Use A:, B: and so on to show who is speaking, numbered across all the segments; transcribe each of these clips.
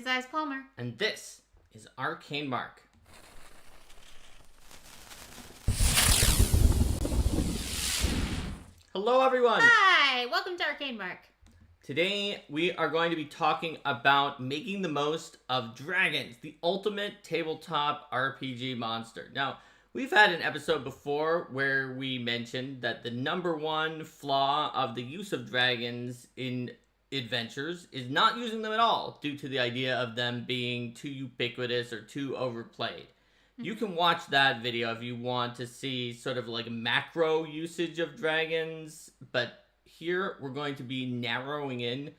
A: Is Palmer.
B: And this is Arcane Mark. Hello everyone!
A: Hi! Welcome to Arcane Mark.
B: Today we are going to be talking about making the most of dragons, the ultimate tabletop RPG monster. Now, we've had an episode before where we mentioned that the number one flaw of the use of dragons in adventures is not using them at all due to the idea of them being too ubiquitous or too overplayed. You can watch that video if you want to see sort of like macro usage of dragons, but here we're going to be narrowing in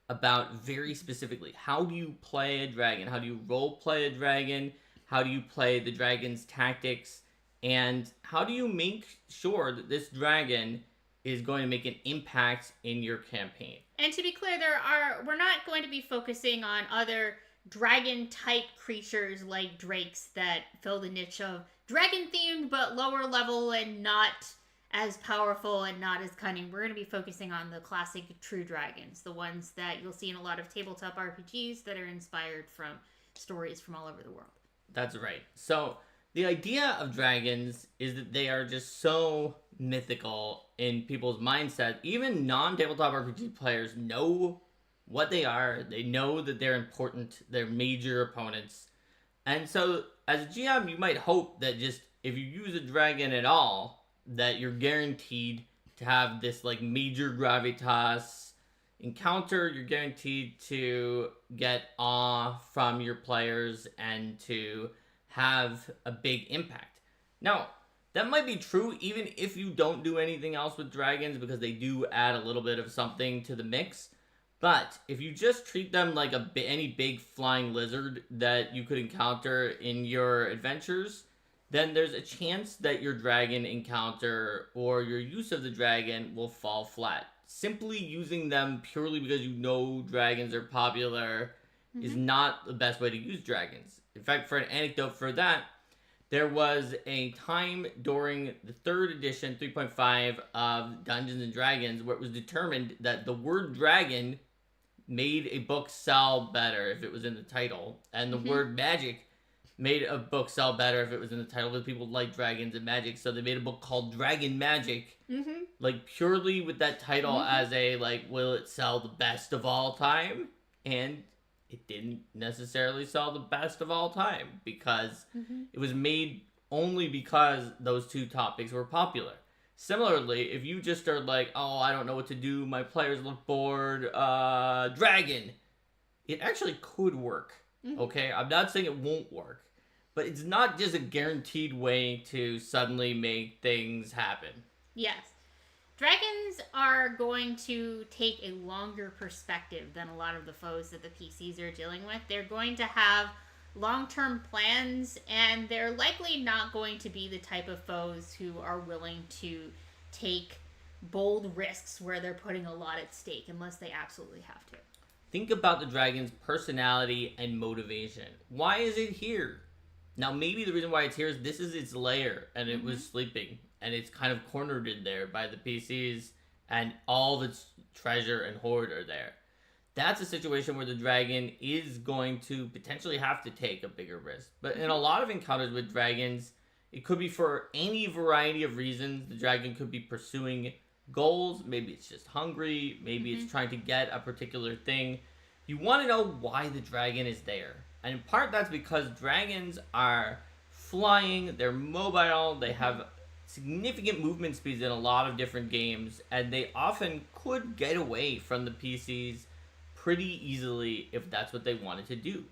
B: about very specifically how do you play a dragon, how do you role play a dragon, how do you play the dragon's tactics, and how do you make sure that this dragon is going to make an impact in your campaign.
A: And to be clear, we're not going to be focusing on other dragon-type creatures like drakes that fill the niche of dragon-themed but lower level and not as powerful and not as cunning. We're going to be focusing on the classic true dragons, the ones that you'll see in a lot of tabletop RPGs that are inspired from stories from all over the world.
B: That's right. So the idea of dragons is that they are just so mythical in people's mindset. Even non-tabletop RPG players know what they are. They know that they're important. They're major opponents. And so as a GM, you might hope that just if you use a dragon at all, that you're guaranteed to have this like major gravitas encounter. You're guaranteed to get awe from your players and to have a big impact. Now, that might be true even if you don't do anything else with dragons, because they do add a little bit of something to the mix. But if you just treat them like any big flying lizard that you could encounter in your adventures, then there's a chance that your dragon encounter or your use of the dragon will fall flat. Simply using them purely because you know dragons are popular is not the best way to use dragons. In fact, for an anecdote for that, there was a time during the 3rd edition, 3.5 of Dungeons and Dragons, where it was determined that the word dragon made a book sell better if it was in the title, and the word magic made a book sell better if it was in the title, because people like dragons and magic. So they made a book called Dragon Magic, like purely with that title as a like, will it sell the best of all time? And it didn't necessarily sell the best of all time, because it was made only because those two topics were popular. Similarly, if you just are like, oh, I don't know what to do, my players look bored, dragon, it actually could work, okay? I'm not saying it won't work, but it's not just a guaranteed way to suddenly make things happen.
A: Yes. Dragons are going to take a longer perspective than a lot of the foes that the PCs are dealing with. They're going to have long-term plans, and they're likely not going to be the type of foes who are willing to take bold risks where they're putting a lot at stake unless they absolutely have to.
B: Think about the dragon's personality and motivation. Why is it here? Now, maybe the reason why it's here is this is its lair, and it was sleeping, and it's kind of cornered in there by the PCs, and all of its treasure and hoard are there. That's a situation where the dragon is going to potentially have to take a bigger risk. But in a lot of encounters with dragons, it could be for any variety of reasons. The dragon could be pursuing goals. Maybe it's just hungry. Maybe it's trying to get a particular thing. You want to know why the dragon is there. And in part, that's because dragons are flying. They're mobile. They have significant movement speeds in a lot of different games. And they often could get away from the PCs pretty easily if that's what they wanted to do.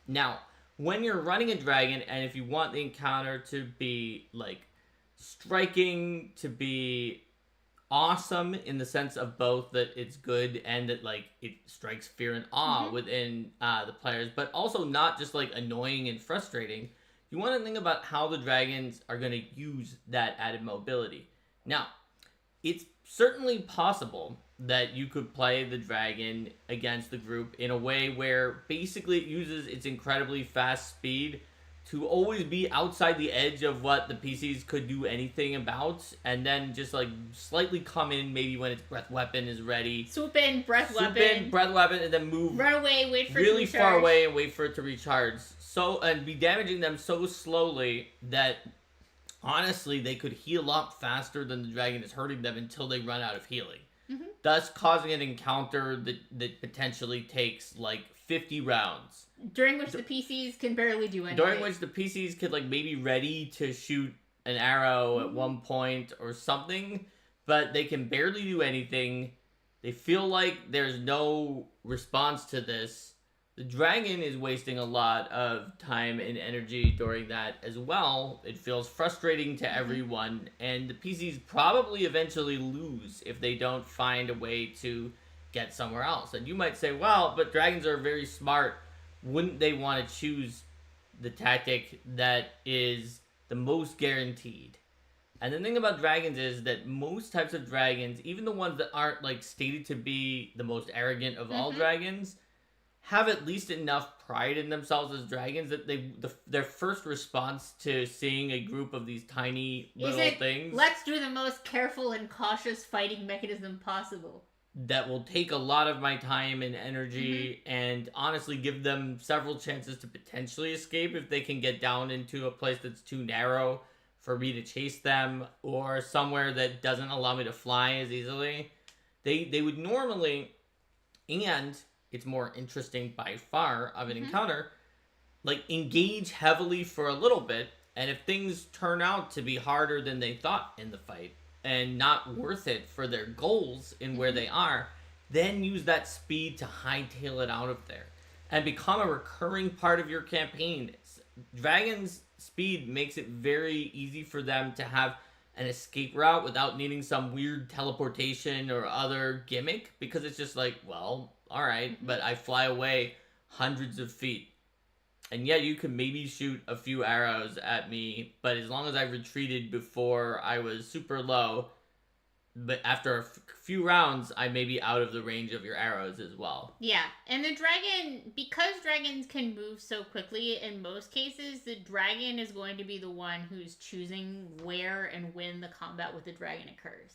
B: Now, when you're running a dragon, and if you want the encounter to be like striking, to be awesome in the sense of both that it's good and that like it strikes fear and awe within the players, but also not just like annoying and frustrating, you want to think about how the dragons are going to use that added mobility. Now, it's certainly possible that you could play the dragon against the group in a way where basically it uses its incredibly fast speed to always be outside the edge of what the PCs could do anything about, and then just like slightly come in maybe when its breath weapon is ready.
A: Swoop in, breath
B: Swoop
A: weapon.
B: in, breath weapon, and then move.
A: Run away, wait for
B: really
A: it to recharge.
B: far away and wait for it to recharge. So and be damaging them so slowly that honestly they could heal up faster than the dragon is hurting them until they run out of healing.
A: Mm-hmm.
B: Thus causing an encounter that potentially takes like 50 rounds.
A: During which the PCs can barely do anything.
B: During which the PCs could like maybe ready to shoot an arrow at one point or something, but they can barely do anything. They feel like there's no response to this. The dragon is wasting a lot of time and energy during that as well. It feels frustrating to everyone, and the PCs probably eventually lose if they don't find a way to get somewhere else. And you might say, well, but dragons are very smart. Wouldn't they want to choose the tactic that is the most guaranteed? And the thing about dragons is that most types of dragons, even the ones that aren't like stated to be the most arrogant of all dragons, have at least enough pride in themselves as dragons that their first response to seeing a group of these tiny little things,
A: let's do the most careful and cautious fighting mechanism possible.
B: That will take a lot of my time and energy and honestly give them several chances to potentially escape if they can get down into a place that's too narrow for me to chase them or somewhere that doesn't allow me to fly as easily. They would normally, and it's more interesting by far of an encounter, like engage heavily for a little bit, and if things turn out to be harder than they thought in the fight and not worth it for their goals in where they are, then use that speed to hightail it out of there and become a recurring part of your campaign. Dragon's speed makes it very easy for them to have an escape route without needing some weird teleportation or other gimmick, because it's just like, well, all right, but I fly away hundreds of feet. And yeah, you could maybe shoot a few arrows at me, but as long as I retreated before I was super low, but after a few rounds, I may be out of the range of your arrows as well.
A: Yeah, and the dragon, because dragons can move so quickly, in most cases, the dragon is going to be the one who's choosing where and when the combat with the dragon occurs.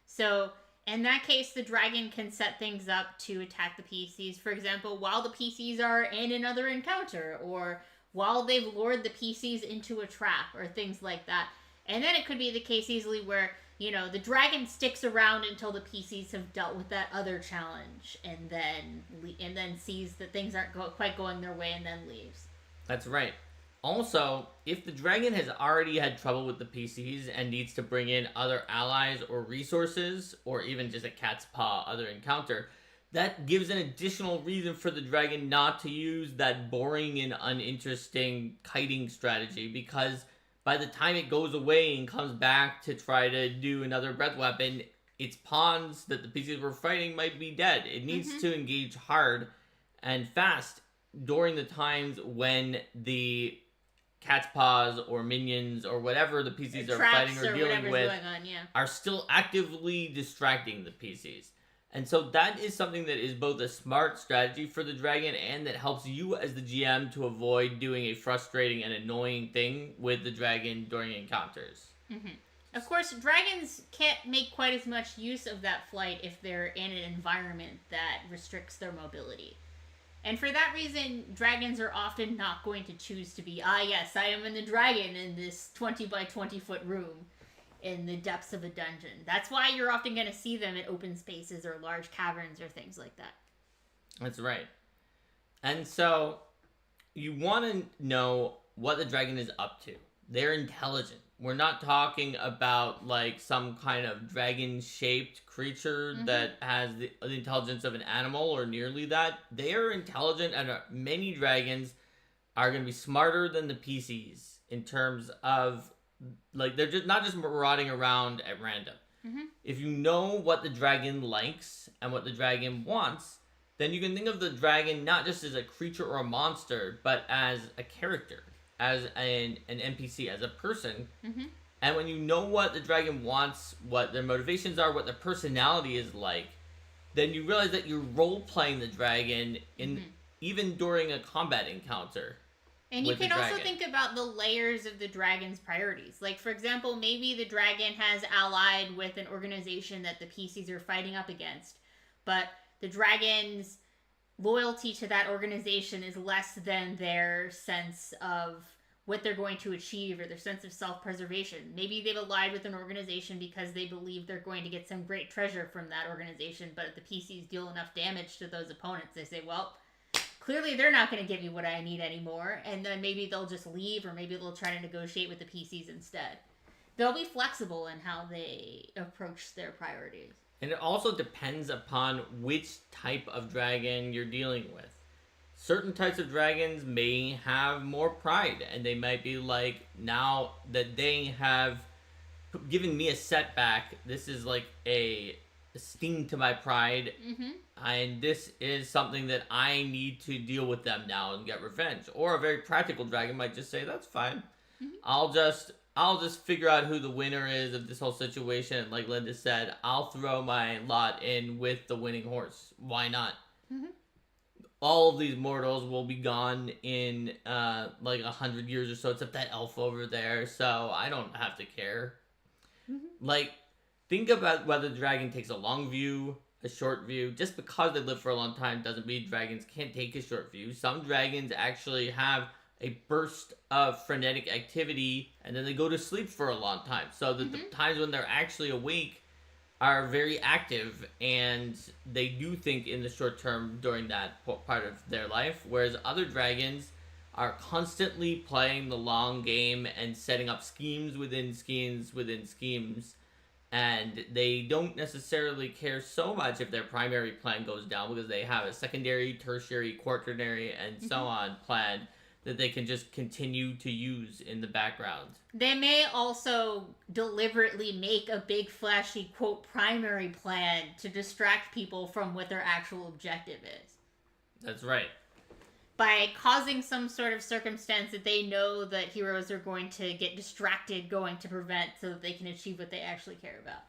A: So, in that case, the dragon can set things up to attack the PCs, for example, while the PCs are in another encounter, or while they've lured the PCs into a trap, or things like that. And then it could be the case easily where, you know, the dragon sticks around until the PCs have dealt with that other challenge, and then sees that things aren't quite going their way, and then leaves.
B: That's right. Also, if the dragon has already had trouble with the PCs and needs to bring in other allies or resources, or even just a cat's paw other encounter, that gives an additional reason for the dragon not to use that boring and uninteresting kiting strategy, because by the time it goes away and comes back to try to do another breath weapon, its pawns that the PCs were fighting might be dead. It needs to engage hard and fast during the times when the cat's paws or minions or whatever the PCs are fighting or dealing with are still actively distracting the PCs. And so that is something that is both a smart strategy for the dragon and that helps you as the GM to avoid doing a frustrating and annoying thing with the dragon during encounters.
A: Of course, dragons can't make quite as much use of that flight if they're in an environment that restricts their mobility. And for that reason, dragons are often not going to choose to be, yes, I am in the dragon in this 20 by 20 foot room in the depths of a dungeon. That's why you're often going to see them in open spaces or large caverns or things like that.
B: That's right. And so you want to know what the dragon is up to. They're intelligent. We're not talking about like some kind of dragon-shaped creature that has the intelligence of an animal or nearly that. They are intelligent, and many dragons are going to be smarter than the PCs in terms of, like, they're just not just marauding around at random. If you know what the dragon likes and what the dragon wants, then you can think of the dragon not just as a creature or a monster, but as a character, as an NPC, as a person. And when you know what the dragon wants, what their motivations are, what their personality is like, then you realize that you're role-playing the dragon in even during a combat encounter.
A: And you can also think about the layers of the dragon's priorities. Like, for example, maybe the dragon has allied with an organization that the PCs are fighting up against, but the dragon's loyalty to that organization is less than their sense of what they're going to achieve or their sense of self-preservation. Maybe they've allied with an organization because they believe they're going to get some great treasure from that organization, but the PCs deal enough damage to those opponents. They say, well, clearly they're not going to give me what I need anymore, and then maybe they'll just leave, or maybe they'll try to negotiate with the PCs instead. They'll be flexible in how they approach their priorities.
B: And it also depends upon which type of dragon you're dealing with. Certain types of dragons may have more pride, and they might be like, now that they have given me a setback, this is like a sting to my pride, and this is something that I need to deal with them now and get revenge. Or a very practical dragon might just say, that's fine. I'll just figure out who the winner is of this whole situation, and like Linda said, I'll throw my lot in with the winning horse. Why not? All of these mortals will be gone in like 100 years or so, except that elf over there, so I don't have to care. Like, think about whether the dragon takes a long view, a short view. Just because they live for a long time doesn't mean dragons can't take a short view. Some dragons actually have a burst of frenetic activity, and then they go to sleep for a long time, so that the times when they're actually awake are very active, and they do think in the short term during that part of their life, whereas other dragons are constantly playing the long game and setting up schemes within schemes within schemes, and they don't necessarily care so much if their primary plan goes down, because they have a secondary, tertiary, quaternary, and so on plan that they can just continue to use in the background.
A: They may also deliberately make a big flashy, quote, primary plan to distract people from what their actual objective is.
B: That's right.
A: By causing some sort of circumstance that they know that heroes are going to get distracted going to prevent, so that they can achieve what they actually care about.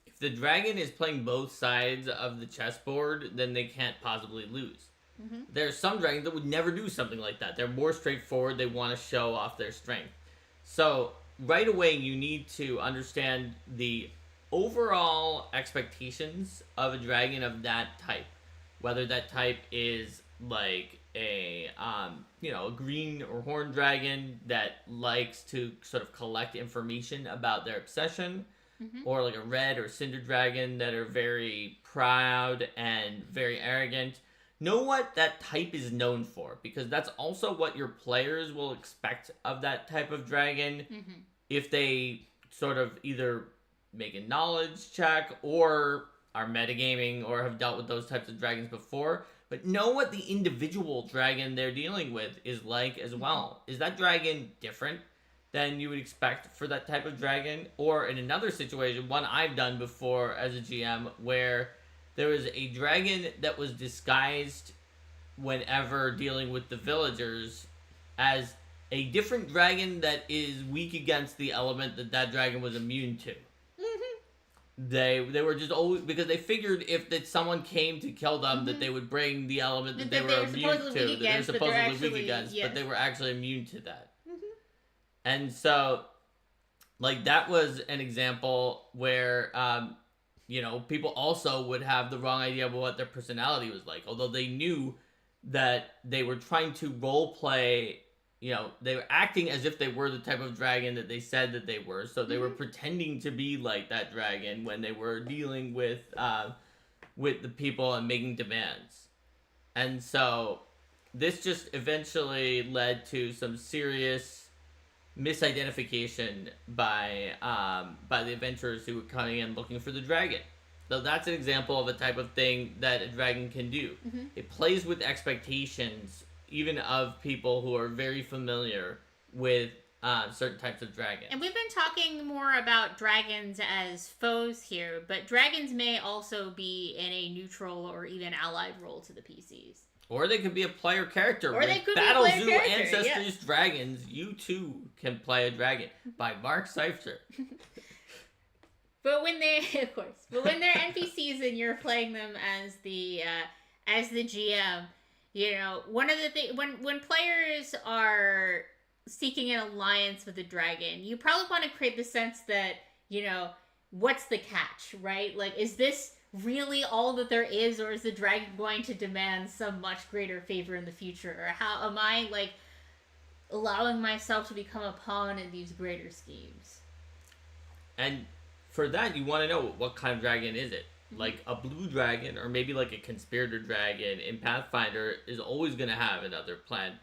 B: If the dragon is playing both sides of the chessboard, then they can't possibly lose. There are some dragons that would never do something like that. They're more straightforward. They want to show off their strength. So right away, you need to understand the overall expectations of a dragon of that type. Whether that type is like a green or horned dragon that likes to sort of collect information about their obsession, or like a red or cinder dragon that are very proud and very arrogant. Know what that type is known for, because that's also what your players will expect of that type of dragon if they sort of either make a knowledge check or are metagaming or have dealt with those types of dragons before. But know what the individual dragon they're dealing with is like as well. Is that dragon different than you would expect for that type of dragon? Or in another situation, one I've done before as a GM, where there was a dragon that was disguised whenever dealing with the villagers as a different dragon that is weak against the element that dragon was immune to. They were just always, because they figured if someone came to kill them, that they would bring the element that they were immune to, that they were supposedly weak against, but they were actually immune to that. And so, like, that was an example where people also would have the wrong idea about what their personality was like, although they knew that they were trying to role play. They were acting as if they were the type of dragon that they said that they were, so they were pretending to be like that dragon when they were dealing with the people and making demands. And so this just eventually led to some serious misidentification by the adventurers who were coming in looking for the dragon. So that's an example of a type of thing that a dragon can do. It plays with expectations, even of people who are very familiar with certain types of dragons.
A: And we've been talking more about dragons as foes here, but dragons may also be in a neutral or even allied role to the PCs.
B: Or they could be a player character.
A: Or they could
B: Battle
A: be a player
B: Zoo
A: character,
B: Ancestors Dragons, you too can play a dragon, by Mark Seifter.
A: But when they're NPCs and you're playing them as the GM, You know, one of the things when players are seeking an alliance with a dragon, you probably want to create the sense that, you know, what's the catch, right? Like, is this really all that there is, or is the dragon going to demand some much greater favor in the future? Or how am I, like, allowing myself to become a pawn in these greater schemes?
B: And for that, you want to know what kind of dragon is it. Like a blue dragon, or maybe like a conspirator dragon in Pathfinder, is always going to have another plan.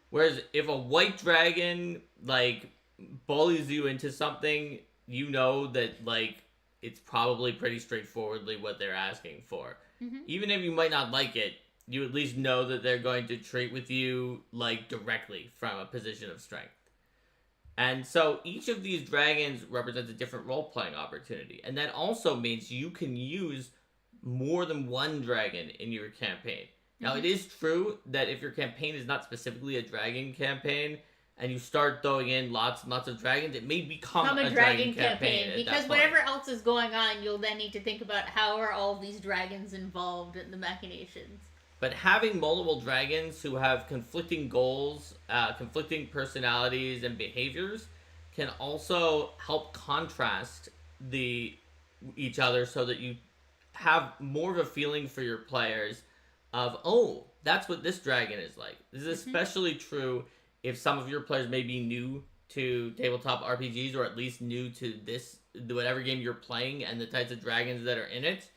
B: Whereas if a white dragon like bullies you into something, you know that like it's probably pretty straightforwardly what they're asking for. Even if you might not like it, you at least know that they're going to treat with you like directly from a position of strength. And so each of these dragons represents a different role-playing opportunity. And that also means you can use more than one dragon in your campaign. Now, it is true that if your campaign is not specifically a dragon campaign, and you start throwing in lots and lots of dragons, it may become a dragon campaign.
A: Because whatever else is going on, you'll then need to think about how are all these dragons involved in the machinations.
B: But having multiple dragons who have conflicting goals, conflicting personalities, and behaviors can also help contrast each other so that you have more of a feeling for your players of, oh, that's what this dragon is like. This is especially true if some of your players may be new to tabletop RPGs, or at least new to whatever game you're playing and the types of dragons that are in it.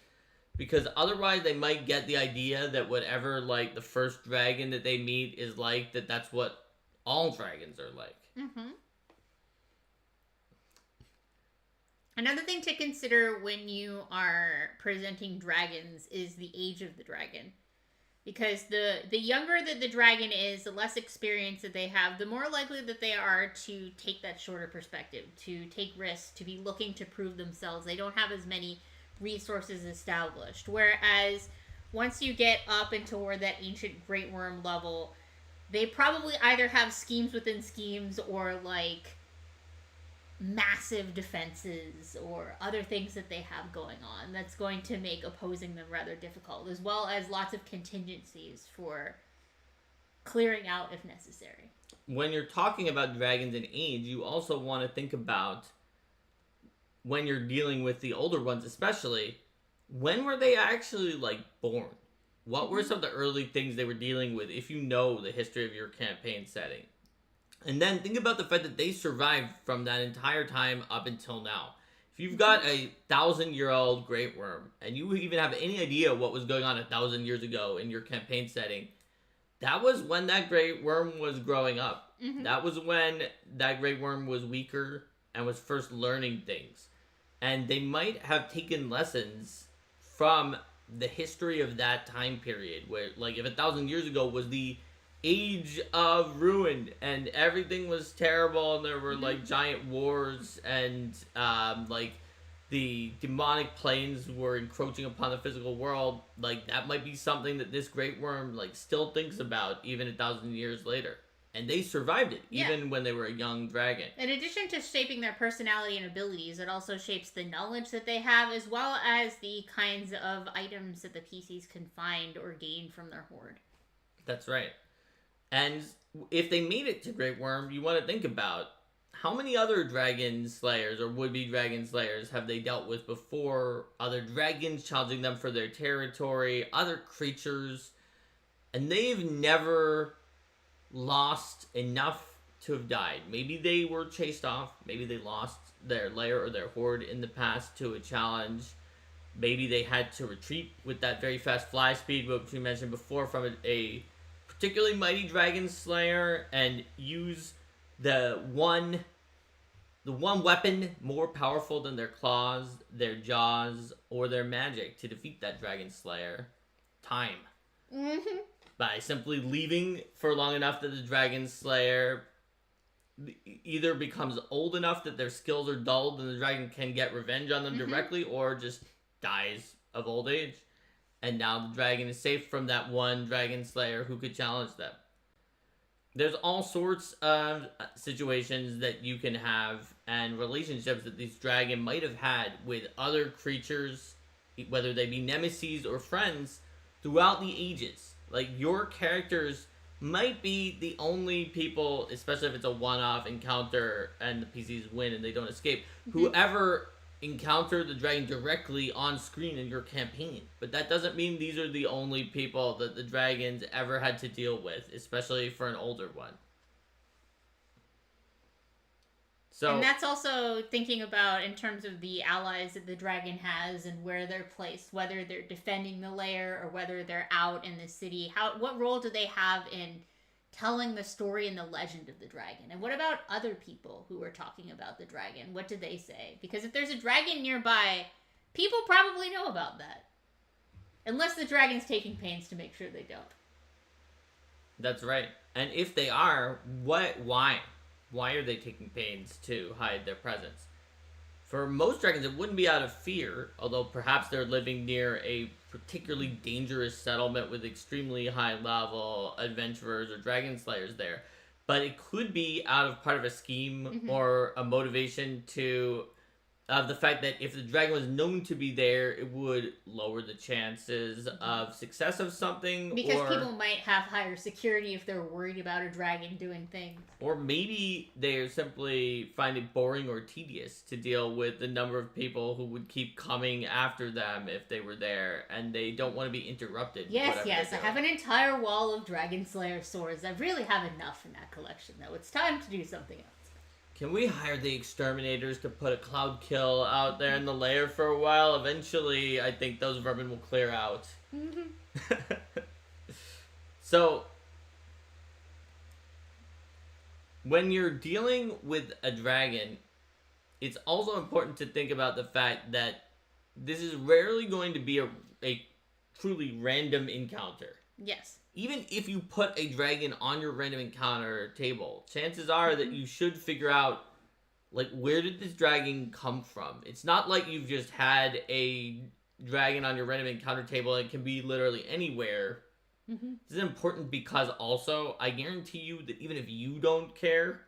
B: Because otherwise they might get the idea that whatever, like, the first dragon that they meet is like, that's what all dragons are like.
A: Another thing to consider when you are presenting dragons is the age of the dragon. Because the younger that the dragon is, the less experience that they have, the more likely that they are to take that shorter perspective, to take risks, to be looking to prove themselves. They don't have as many resources established. Whereas once you get up into toward that ancient great worm level, they probably either have schemes within schemes, or like massive defenses or other things that they have going on that's going to make opposing them rather difficult, as well as lots of contingencies for clearing out if necessary.
B: When you're talking about dragons in age, you also want to think about, when you're dealing with the older ones especially, when were they actually, like, born? What were some of the early things they were dealing with, if you know the history of your campaign setting? And then think about the fact that they survived from that entire time up until now. If you've got a 1,000-year-old great worm, and you even have any idea what was going on 1,000 years ago in your campaign setting, that was when that great worm was growing up. That was when that great worm was weaker and was first learning things. And they might have taken lessons from the history of that time period, where, like, if 1,000 years ago was the age of ruin and everything was terrible and there were like giant wars and like the demonic planes were encroaching upon the physical world, like that might be something that this great worm like still thinks about even 1,000 years later. And they survived it, even when they were a young dragon.
A: In addition to shaping their personality and abilities, it also shapes the knowledge that they have, as well as the kinds of items that the PCs can find or gain from their horde.
B: That's right. And if they made it to Great Worm, you want to think about how many other dragon slayers or would-be dragon slayers have they dealt with before? Other dragons challenging them for their territory, other creatures, and they've never lost enough to have died. Maybe they were chased off. Maybe they lost their lair or their horde in the past to a challenge. Maybe they had to retreat with that very fast fly speed, which we mentioned before, from a particularly mighty dragon slayer, and use the one weapon more powerful than their claws, their jaws, or their magic to defeat that dragon slayer. Time. By simply leaving for long enough that the dragon slayer either becomes old enough that their skills are dulled and the dragon can get revenge on them directly, or just dies of old age. And now the dragon is safe from that one dragon slayer who could challenge them. There's all sorts of situations that you can have and relationships that this dragon might have had with other creatures, whether they be nemesis or friends, throughout the ages. Like, your characters might be the only people, especially if it's a one-off encounter and the PCs win and they don't escape, who ever encounter the dragon directly on screen in your campaign. But that doesn't mean these are the only people that the dragons ever had to deal with, especially for an older one. So,
A: and that's also thinking about in terms of the allies that the dragon has and where they're placed, whether they're defending the lair or whether they're out in the city. What role do they have in telling the story and the legend of the dragon? And what about other people who are talking about the dragon? What do they say? Because if there's a dragon nearby, people probably know about that. Unless the dragon's taking pains to make sure they don't.
B: that's right. And if they are, why? Why are they taking pains to hide their presence? For most dragons, it wouldn't be out of fear, although perhaps they're living near a particularly dangerous settlement with extremely high-level adventurers or dragon slayers there. But it could be out of part of a scheme or a motivation to the fact that if the dragon was known to be there, it would lower the chances of success of something.
A: Because people might have higher security if they're worried about a dragon doing things.
B: Or maybe they simply find it boring or tedious to deal with the number of people who would keep coming after them if they were there, and they don't want to be interrupted.
A: Yes, I have an entire wall of Dragon Slayer swords. I really have enough in that collection, though. It's time to do something else.
B: Can we hire the exterminators to put a cloud kill out there in the lair for a while? Eventually, I think those vermin will clear out. So, when you're dealing with a dragon, it's also important to think about the fact that this is rarely going to be a truly random encounter.
A: Yes.
B: Even if you put a dragon on your random encounter table, chances are that you should figure out, like, where did this dragon come from? It's not like you've just had a dragon on your random encounter table. It can be literally anywhere. This is important because also, I guarantee you that even if you don't care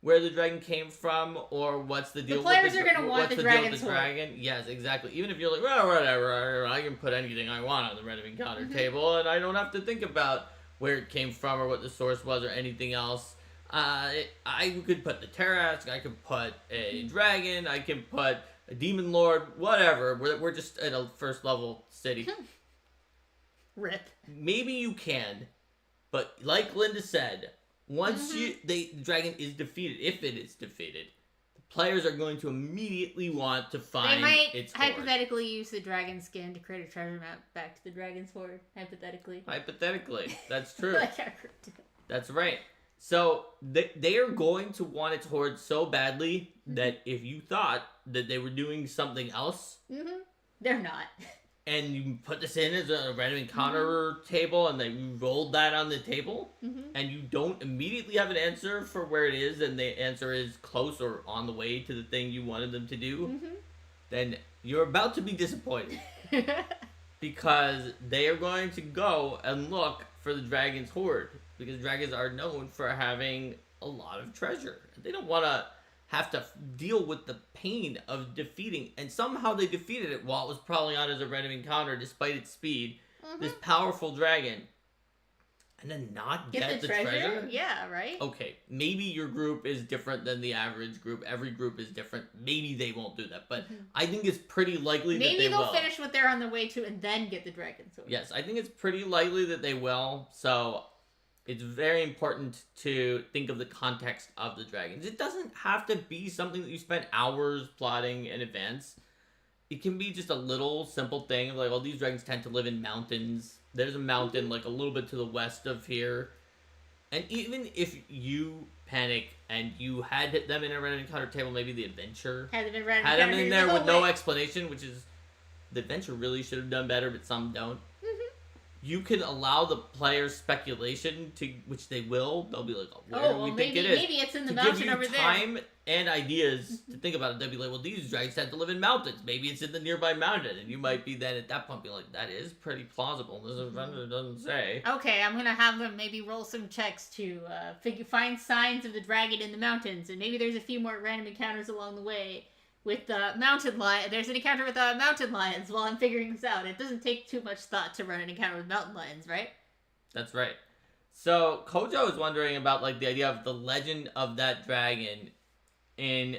B: where the dragon came from or what's the deal
A: the players
B: with the,
A: are going to want the dragon's
B: dragon. Yes, exactly. Even if you're like, well, whatever, I can put anything I want on the random encounter table, and I don't have to think about where it came from or what the source was or anything else. I could put the Terrask, I could put a dragon, I can put a demon lord, whatever. We're just at a first level city.
A: Rip.
B: Maybe you can, but like Linda said, once the dragon is defeated, if it is defeated, the players are going to immediately want to find its
A: They might hypothetically use the dragon skin to create a treasure map back to the dragon's hoard. Hypothetically.
B: That's true.
A: Like I did.
B: That's right. So they are going to want its hoard so badly that if you thought that they were doing something else,
A: they're not.
B: And you put this in as a random encounter table, and then you rolled that on the table, and you don't immediately have an answer for where it is, and the answer is close or on the way to the thing you wanted them to do, then you're about to be disappointed. Because they are going to go and look for the dragon's hoard, because dragons are known for having a lot of treasure. They don't want to have to deal with the pain of defeating, and somehow they defeated it while it was probably on as a random encounter despite its speed, this powerful dragon, and then not get the treasure?
A: Yeah, right?
B: Okay, maybe your group is different than the average group. Every group is different. Maybe they won't do that, but I think it's pretty likely that they will.
A: Maybe they'll finish what they're on the way to and then get the dragon sword.
B: Yes, I think it's pretty likely that they will, so it's very important to think of the context of the dragons. It doesn't have to be something that you spend hours plotting in advance. It can be just a little simple thing of like, well, these dragons tend to live in mountains. There's a mountain like a little bit to the west of here. And even if you panic and you had them in a random encounter table, maybe the adventure
A: had
B: them in there with no explanation, which is, the adventure really should have done better, but some don't. You can allow the players speculation to, which they will. They'll be like, "Where do we think it is?"
A: Maybe it's in the
B: to
A: mountain
B: give you
A: over
B: time and ideas to think about it. They'll be like, "Well, these dragons tend to live in mountains. Maybe it's in the nearby mountain." And you might be then at that point be like, "That is pretty plausible. This adventure doesn't say."
A: Okay, I'm gonna have them maybe roll some checks to find signs of the dragon in the mountains, and maybe there's a few more random encounters along the way. With the mountain lion, there's an encounter with mountain lions while I'm figuring this out. It doesn't take too much thought to run an encounter with mountain lions, right?
B: That's right. So Kojo is wondering about like the idea of the legend of that dragon in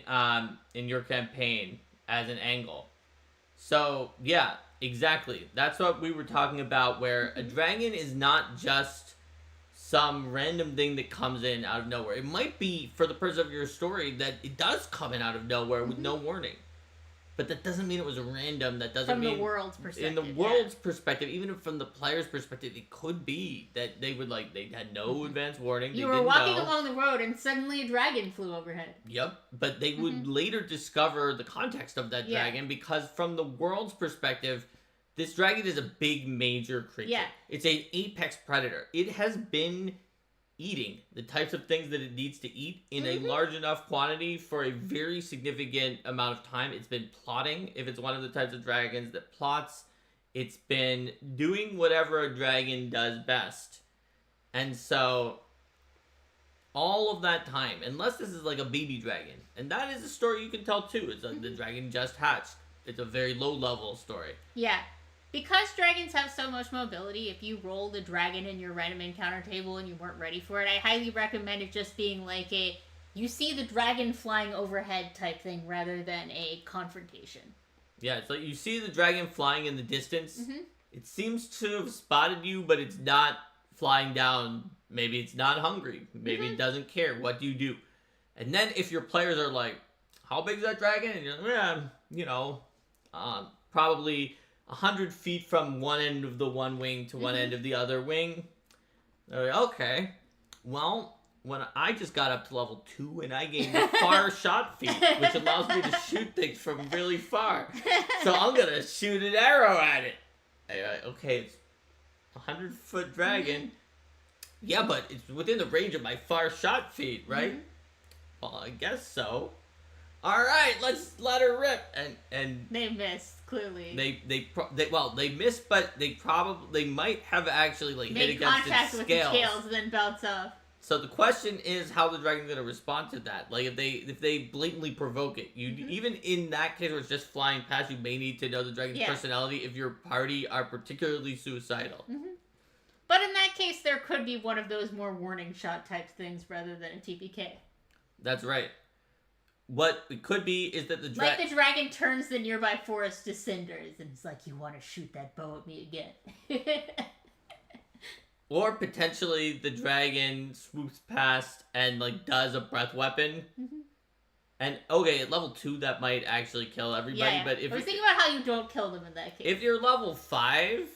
B: your campaign as an angle. So yeah, exactly. That's what we were talking about. Where a dragon is not just some random thing that comes in out of nowhere. It might be for the purpose of your story that it does come in out of nowhere with no warning. But that doesn't mean it was random. That doesn't mean
A: from the world's perspective.
B: In the world's perspective, even from the player's perspective, it could be that they would they had no advance warning.
A: You were walking along the road and suddenly a dragon flew overhead.
B: Yep, but they would later discover the context of that dragon because from the world's perspective, this dragon is a big major creature.
A: Yeah.
B: It's an apex predator. It has been eating the types of things that it needs to eat in a large enough quantity for a very significant amount of time. It's been plotting. If it's one of the types of dragons that plots, it's been doing whatever a dragon does best. And so all of that time, unless this is like a baby dragon, and that is a story you can tell too. It's like the dragon just hatched. It's a very low level story.
A: Yeah. Because dragons have so much mobility, if you roll the dragon in your random encounter table and you weren't ready for it, I highly recommend it just being like you see the dragon flying overhead type thing rather than a confrontation.
B: Yeah, it's like you see the dragon flying in the distance. It seems to have spotted you, but it's not flying down. Maybe it's not hungry. Maybe it doesn't care. What do you do? And then if your players are like, how big is that dragon? And you're like, probably 100 feet from one end of the one wing to one end of the other wing. Like, okay, well, when I just got up to level 2 and I gained a far shot feat, which allows me to shoot things from really far. So I'm going to shoot an arrow at it. Okay, it's a 100-foot dragon. Yeah, but it's within the range of my far shot feat, right? Well, I guess so. All right, let's let her rip. And
A: they missed clearly.
B: They missed, but they might have actually hit against
A: contact
B: its
A: with
B: scales.
A: the scales and then bounce off.
B: So the question is how the dragon's gonna respond to that. Like if they blatantly provoke it, you even in that case where it's just flying past, you may need to know the dragon's personality if your party are particularly suicidal.
A: But in that case, there could be one of those more warning shot type things rather than a TPK.
B: That's right. What it could be is that the
A: dragon turns the nearby forest to cinders and it's like, you want to shoot that bow at me again.
B: Or potentially the dragon swoops past and does a breath weapon. And okay, at level 2 that might actually kill everybody.
A: Yeah.
B: But if
A: I was thinking about how you don't kill them in that case.
B: If you're level 5,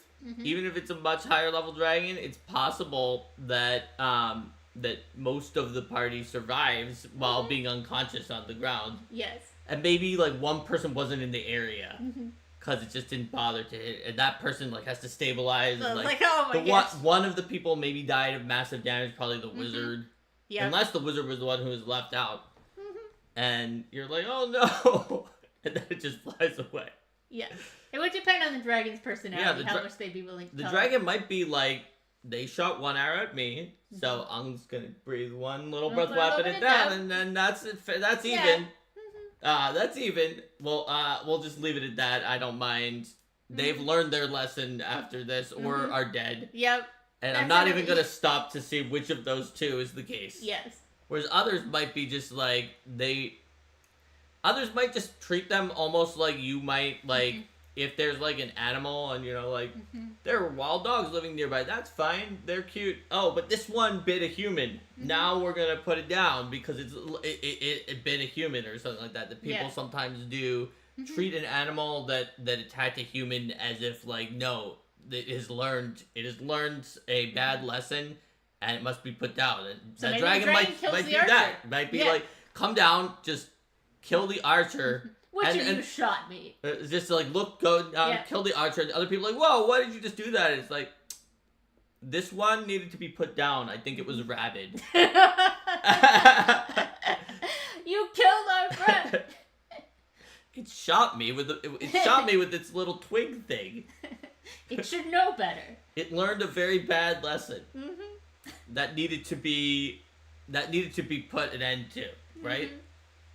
B: even if it's a much higher level dragon, it's possible that that most of the party survives while being unconscious on the ground.
A: Yes.
B: And maybe one person wasn't in the area because it just didn't bother to hit, and that person has to stabilize.
A: So
B: and,
A: oh my gosh.
B: One of the people maybe died of massive damage, probably the wizard.
A: Yeah.
B: Unless the wizard was the one who was left out. And you're like, oh no, and then it just flies away.
A: Yeah. It would depend on the dragon's personality, how much they'd be willing to
B: The
A: tell.
B: dragon might be like, they shot one arrow at me, so I'm just gonna breathe one little breath weapon at them, and then that's it. That's even. That's even. We'll just leave it at that. I don't mind. They've learned their lesson after this, or are dead.
A: Yep.
B: And I'm not even gonna stop to see which of those two is the case.
A: Yes.
B: Whereas others might be just others might just treat them almost like you might if there's an animal and there are wild dogs living nearby, that's fine, they're cute. Oh, but this one bit a human. Now we're gonna put it down because it bit a human or something like that. That people sometimes do treat an animal that attacked a human as if no, it has learned a bad lesson and it must be put down. And
A: so
B: that
A: dragon
B: might do that. It might be come down, just kill the archer.
A: Which of you shot me?
B: Just go down, kill the archer. And other people are like, whoa, why did you just do that? And it's like, this one needed to be put down. I think it was rabid.
A: You killed our friend.
B: It shot me with its little twig thing.
A: It should know better.
B: It learned a very bad lesson that needed to be put an end to, right?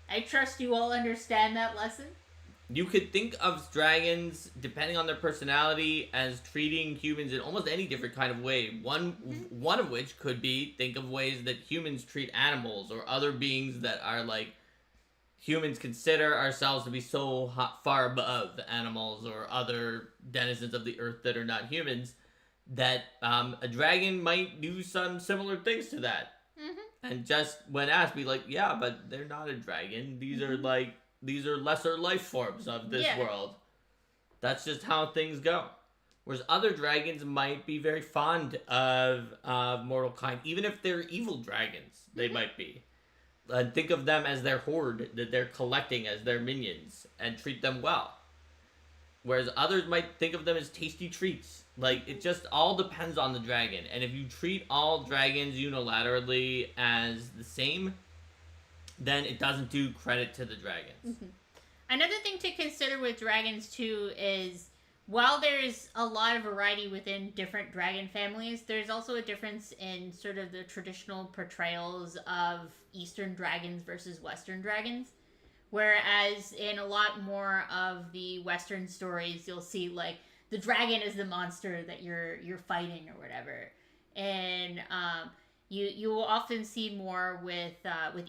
A: I trust you all understand that lesson.
B: You could think of dragons, depending on their personality, as treating humans in almost any different kind of way. One of which could be think of ways that humans treat animals or other beings that are like humans consider ourselves to be so far above animals or other denizens of the earth that are not humans that a dragon might do some similar things to that. And just when asked, be like, yeah, but they're not a dragon. These are lesser life forms of this world. That's just how things go. Whereas other dragons might be very fond of mortal kind, even if they're evil dragons. They might be. And think of them as their horde that they're collecting as their minions and treat them well. Whereas others might think of them as tasty treats. Like, it just all depends on the dragon. And if you treat all dragons unilaterally as the same, then it doesn't do credit to the dragons.
A: Another thing to consider with dragons, too, is while there's a lot of variety within different dragon families, there's also a difference in sort of the traditional portrayals of Eastern dragons versus Western dragons. Whereas in a lot more of the Western stories, you'll see like the dragon is the monster that you're fighting or whatever, and you will often see more with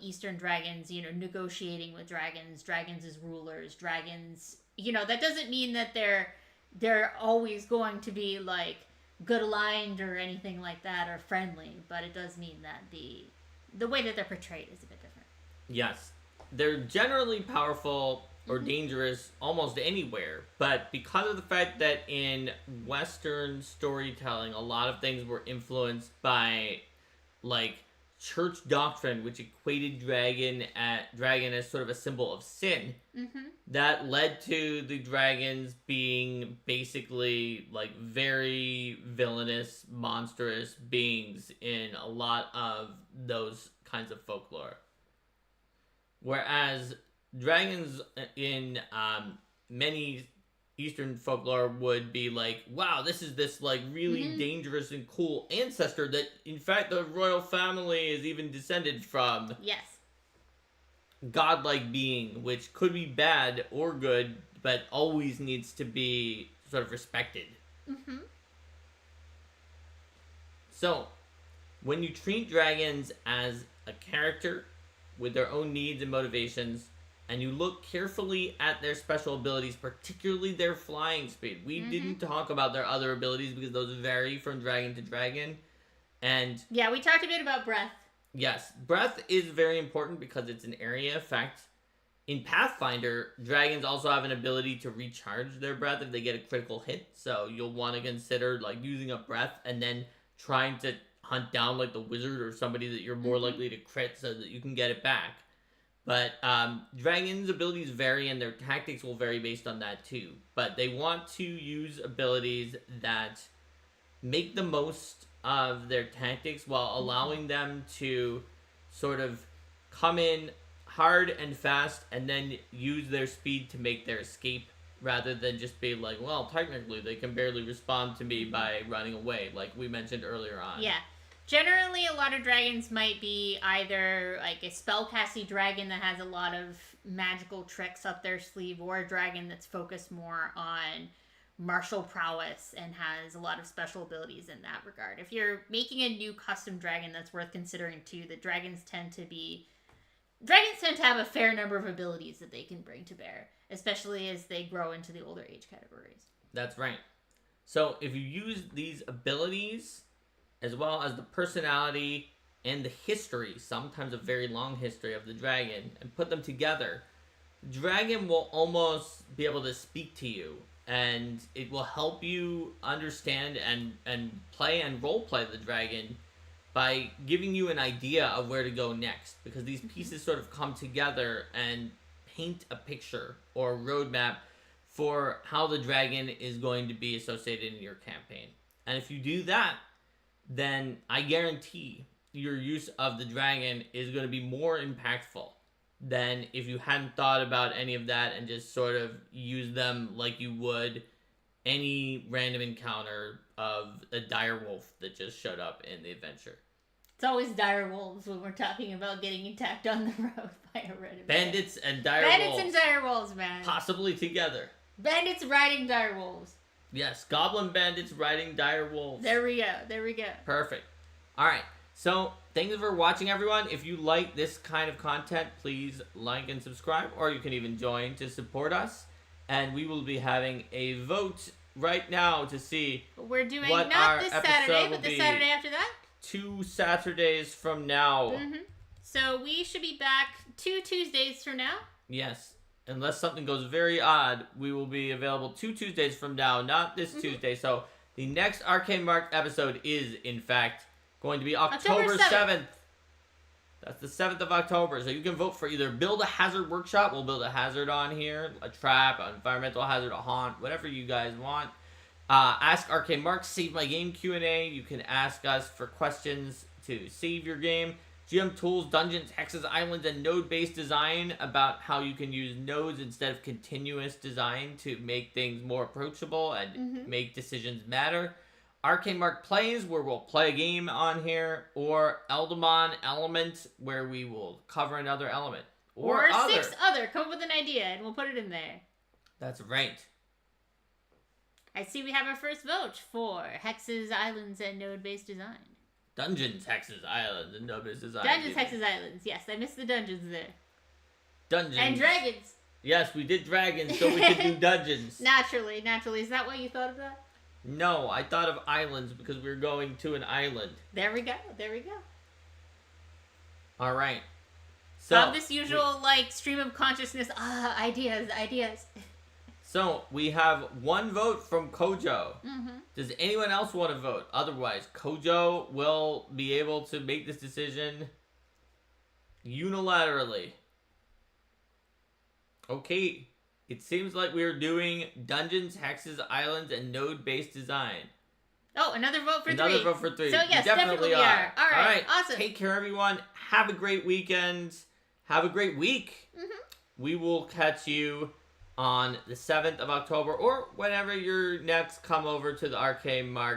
A: Eastern dragons, negotiating with dragons as rulers, dragons. That doesn't mean that they're always going to be like good aligned or anything like that or friendly, but it does mean that the way that they're portrayed is a bit different.
B: Yes. They're generally powerful or dangerous almost anywhere, but because of the fact that in Western storytelling, a lot of things were influenced by, like, church doctrine, which equated dragon as sort of a symbol of sin, that led to the dragons being basically, like, very villainous, monstrous beings in a lot of those kinds of folklore. Whereas dragons in many Eastern folklore would be like, wow, this is this like really dangerous and cool ancestor that in fact the royal family is even descended from.
A: Yes.
B: Godlike being, which could be bad or good, but always needs to be sort of respected. So, when you treat dragons as a character with their own needs and motivations, and you look carefully at their special abilities, particularly their flying speed. We didn't talk about their other abilities because those vary from dragon to dragon. And
A: yeah, we talked a bit about breath.
B: Yes, breath is very important because it's an area effect. In Pathfinder, dragons also have an ability to recharge their breath if they get a critical hit. So you'll want to consider like using up breath and then trying to hunt down like the wizard or somebody that you're more likely to crit so that you can get it back. But dragons' abilities vary and their tactics will vary based on that too. But they want to use abilities that make the most of their tactics while allowing them to sort of come in hard and fast and then use their speed to make their escape rather than just be like, well, technically they can barely respond to me by running away, like we mentioned earlier on.
A: Yeah. Generally, a lot of dragons might be either like a spellcasting dragon that has a lot of magical tricks up their sleeve, or a dragon that's focused more on martial prowess and has a lot of special abilities in that regard. If you're making a new custom dragon, that's worth considering too. The dragons tend to have a fair number of abilities that they can bring to bear, especially as they grow into the older age categories.
B: That's right. So if you use these abilities, as well as the personality and the history, sometimes a very long history of the dragon, and put them together, the dragon will almost be able to speak to you, and it will help you understand and play and roleplay the dragon by giving you an idea of where to go next, because these pieces sort of come together and paint a picture or a roadmap for how the dragon is going to be associated in your campaign. And if you do that, then I guarantee your use of the dragon is going to be more impactful than if you hadn't thought about any of that and just sort of use them like you would any random encounter of a dire wolf that just showed up in the adventure.
A: It's always dire wolves when we're talking about getting attacked on the road by a red and
B: Bandits and dire
A: bandits
B: wolves.
A: and dire wolves, man.
B: Possibly together.
A: Bandits riding dire wolves.
B: Yes, goblin bandits riding dire wolves.
A: There we go. There we go.
B: Perfect. All right. So, thank you for watching, everyone. If you like this kind of content, please like and subscribe, or you can even join to support us. And we will be having a vote right now to see
A: We're doing
B: what
A: not
B: our
A: this
B: episode
A: Saturday,
B: will
A: but the
B: be.
A: Saturday after that.
B: 2 Saturdays from now.
A: So we should be back 2 Tuesdays from now.
B: Yes. Unless something goes very odd, we will be available 2 Tuesdays from now, not this Tuesday. So the next Arcane Mark episode is, in fact, going to be October 7th. That's the 7th of October. So you can vote for either Build a Hazard Workshop. We'll build a hazard on here, a trap, an environmental hazard, a haunt, whatever you guys want. Ask Arcane Mark, Save My Game Q&A. You can ask us for questions to save your game. GM tools, dungeons, hexes, islands, and node-based design about how you can use nodes instead of continuous design to make things more approachable and make decisions matter. Arcane Mark Plays, where we'll play a game on here, or Eldamon Element, where we will cover another element.
A: Or 6 other. Come up with an idea, and we'll put it in there.
B: That's right.
A: I see we have our first vote for hexes, islands, and node-based design.
B: Dungeons, hexes, islands, and node-based design.
A: Dungeons, hexes, islands. Yes, I missed the dungeons there.
B: Dungeons.
A: And dragons.
B: Yes, we did dragons, so we could do dungeons.
A: Naturally. Is that why you thought of that?
B: No, I thought of islands because we were going to an island.
A: There we go.
B: All right. So
A: this usual stream of consciousness. Ideas.
B: So we have one vote from Kojo. Does anyone else want to vote? Otherwise, Kojo will be able to make this decision unilaterally. Okay. It seems like we're doing dungeons, hexes, islands, and node-based design.
A: Oh, another vote for 3.
B: Another vote for 3.
A: So yes,
B: you definitely are.
A: All right, awesome.
B: Take care, everyone. Have a great weekend. Have a great week. We will catch you on the 7th of October or whenever you're next come over to the Arcane Mark